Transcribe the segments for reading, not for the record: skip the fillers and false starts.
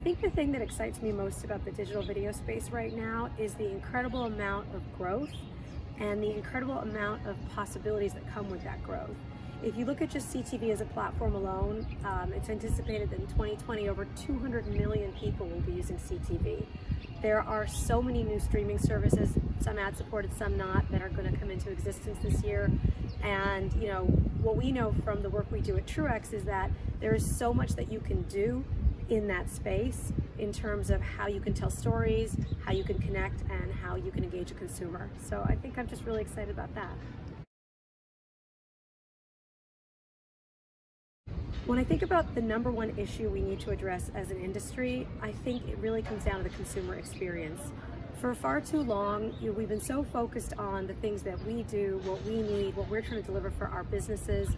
I think the thing that excites me most about the digital video space right now is the incredible amount of growth and the incredible amount of possibilities that come with that growth. If you look at just CTV as a platform alone, it's anticipated that in 2020 over 200 million people will be using CTV. There are so many new streaming services, some ad supported, some not, that are going to come into existence this year. And what we know from the work we do at Truex is that there is so much that you can do in that space in terms of how you can tell stories, how you can connect, and how you can engage a consumer. So I think I'm just really excited about that. When I think about the number one issue we need to address as an industry, I think it really comes down to the consumer experience. For far too long, we've been so focused on the things that we do, what we need, what we're trying to deliver for our businesses,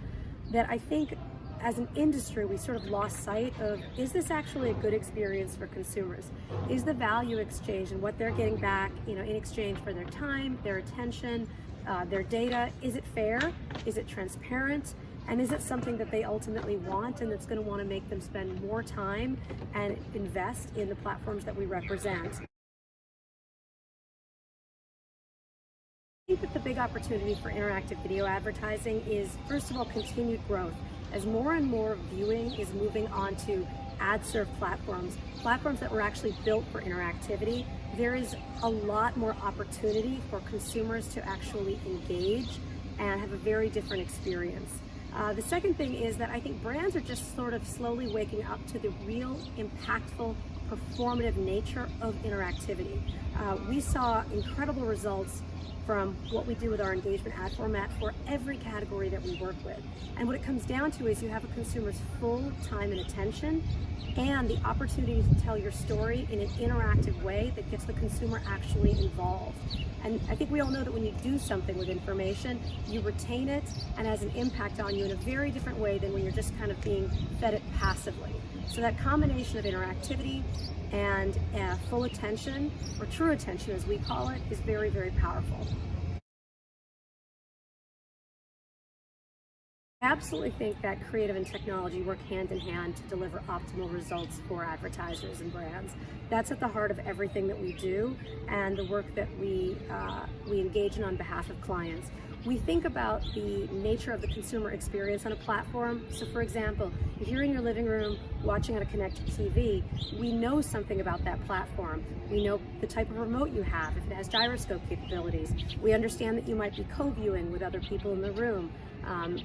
that I think as an industry, we sort of lost sight of, is this actually a good experience for consumers? Is the value exchange and what they're getting back, in exchange for their time, their attention, their data, is it fair? Is it transparent? And is it something that they ultimately want and that's going to want to make them spend more time and invest in the platforms that we represent? I think that the big opportunity for interactive video advertising is, first of all, continued growth. As more and more viewing is moving on to ad-served platforms that were actually built for interactivity, there is a lot more opportunity for consumers to actually engage and have a very different experience. The second thing is that I think brands are just sort of slowly waking up to the real impactful, performative nature of interactivity. We saw incredible results from what we do with our engagement ad format for every category that we work with. And what it comes down to is you have a consumer's full time and attention and the opportunity to tell your story in an interactive way that gets the consumer actually involved. And I think we all know that when you do something with information, you retain it and has an impact on you in a very different way than when you're just kind of being fed it passively. So that combination of interactivity and full attention, or true attention as we call it, is very, very powerful. I absolutely think that creative and technology work hand in hand to deliver optimal results for advertisers and brands. That's at the heart of everything that we do and the work that we engage in on behalf of clients. We think about the nature of the consumer experience on a platform. So for example, if you're in your living room watching on a connected TV, we know something about that platform. We know the type of remote you have, if it has gyroscope capabilities. We understand that you might be co-viewing with other people in the room.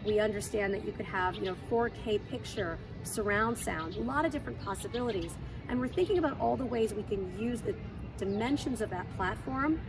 We understand that you could have 4K picture, surround sound, a lot of different possibilities. And we're thinking about all the ways we can use the dimensions of that platform,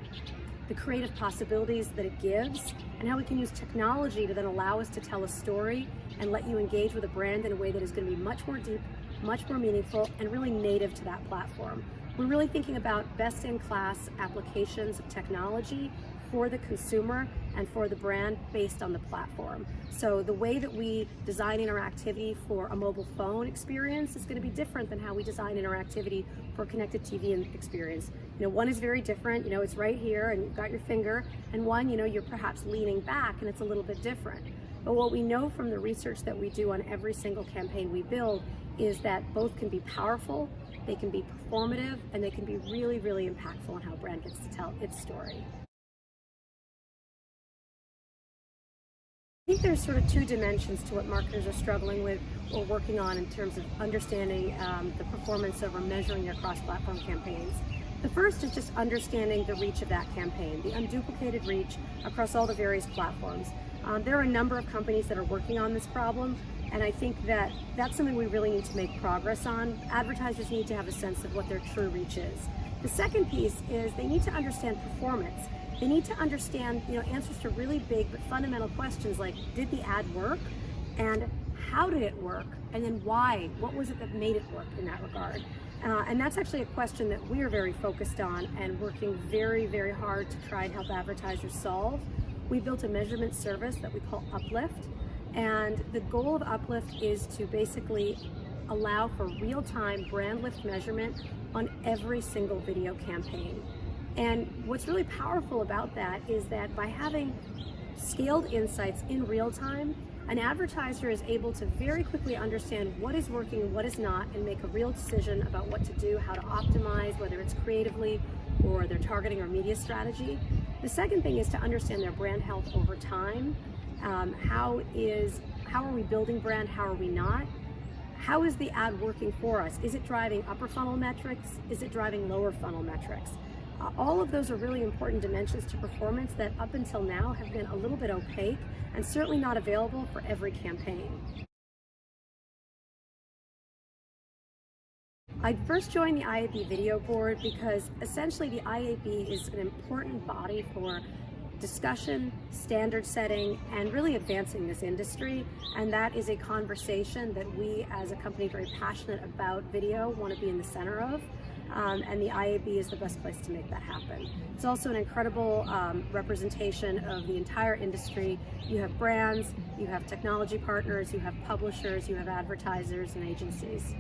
the creative possibilities that it gives, and how we can use technology to then allow us to tell a story and let you engage with a brand in a way that is going to be much more deep, much more meaningful, and really native to that platform. We're really thinking about best-in-class applications of technology for the consumer and for the brand based on the platform. So the way that we design interactivity for a mobile phone experience is going to be different than how we design interactivity for a connected TV experience. One is very different, it's right here and you've got your finger, and one, you're perhaps leaning back and it's a little bit different. But what we know from the research that we do on every single campaign we build is that both can be powerful, they can be performative, and they can be really, really impactful on how a brand gets to tell its story. I think there's sort of two dimensions to what marketers are struggling with or working on in terms of understanding the performance over measuring their cross-platform campaigns. The first is just understanding the reach of that campaign, the unduplicated reach across all the various platforms. There are a number of companies that are working on this problem, and I think that that's something we really need to make progress on. Advertisers need to have a sense of what their true reach is. The second piece is they need to understand performance. They need to understand, answers to really big but fundamental questions like, did the ad work? And how did it work? And then why? What was it that made it work in that regard? And that's actually a question that we are very focused on and working very, very hard to try and help advertisers solve. We built a measurement service that we call Uplift. And the goal of Uplift is to basically allow for real-time brand lift measurement on every single video campaign. And what's really powerful about that is that by having scaled insights in real time, An advertiser is able to very quickly understand what is working and what is not and make a real decision about what to do, how to optimize, whether it's creatively or their targeting or media strategy. The second thing is to understand their brand health over time. How are we building brand? How are we not? How is the ad working for us? Is it driving upper funnel metrics? Is it driving lower funnel metrics? All of those are really important dimensions to performance that up until now have been a little bit opaque and certainly not available for every campaign. I first joined the IAB video board because essentially the IAB is an important body for discussion, standard setting, and really advancing this industry. And that is a conversation that we as a company very passionate about video want to be in the center of. And the IAB is the best place to make that happen. It's also an incredible representation of the entire industry. You have brands, you have technology partners, you have publishers, you have advertisers and agencies.